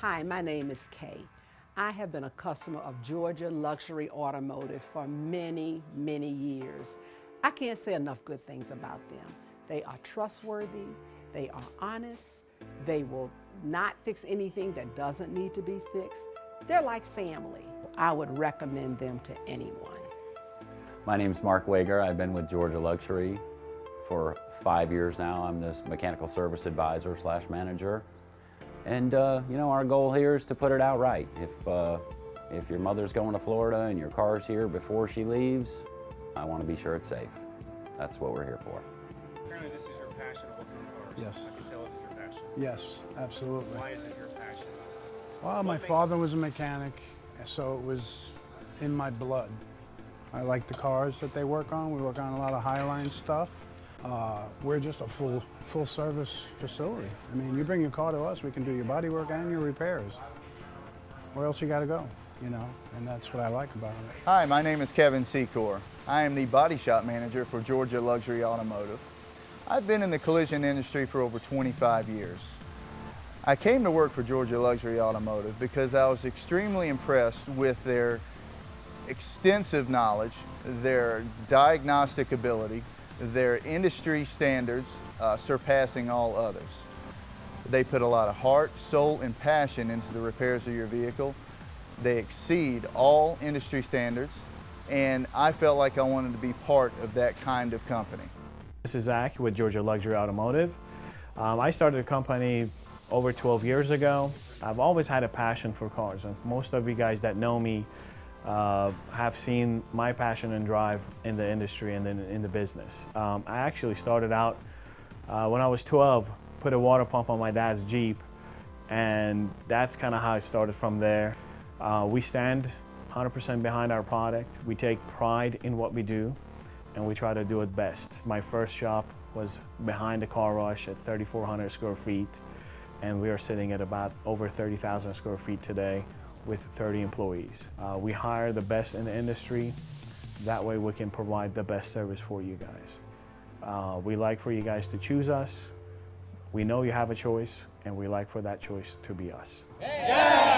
Hi, my name is Kay. I have been a customer of Georgia Luxury Automotive for many, many years. I can't say enough good things about them. They are trustworthy, they are honest, they will not fix anything that doesn't need to be fixed. They're like family. I would recommend them to anyone. My name's Mark Wager. I've been with Georgia Luxury for 5 years now. I'm this mechanical service advisor / manager. And our goal here is to put it out right. If your mother's going to Florida and your car's here before she leaves, I want to be sure it's safe. That's what we're here for. Apparently this is your passion of working on cars. Yes. I can tell it is your passion. Yes, absolutely. Why is it your passion? Well, my father was a mechanic, so it was in my blood. I like the cars that they work on. We work on a lot of Highline stuff. We're just a full service facility. I mean, you bring your car to us, we can do your body work and your repairs. Where else you got to go, and that's what I like about it. Hi, my name is Kevin Secor. I am the body shop manager for Georgia Luxury Automotive. I've been in the collision industry for over 25 years. I came to work for Georgia Luxury Automotive because I was extremely impressed with their extensive knowledge, their diagnostic ability, their industry standards surpassing all others. They put a lot of heart, soul, and passion into the repairs of your vehicle. They exceed all industry standards, and I felt like I wanted to be part of that kind of company. This is Zach with Georgia Luxury Automotive. I started the company over 12 years ago. I've always had a passion for cars, and most of you guys that know me have seen my passion and drive in the industry and in the business. I actually started out when I was 12, put a water pump on my dad's Jeep, and that's kind of how it started from there. We stand 100% behind our product. We take pride in what we do, and we try to do it best. My first shop was behind the car wash at 3,400 square feet, and we are sitting at about over 30,000 square feet today with 30 employees. We hire the best in the industry. That way we can provide the best service for you guys. We like for you guys to choose us. We know you have a choice, and we like for that choice to be us. Yeah!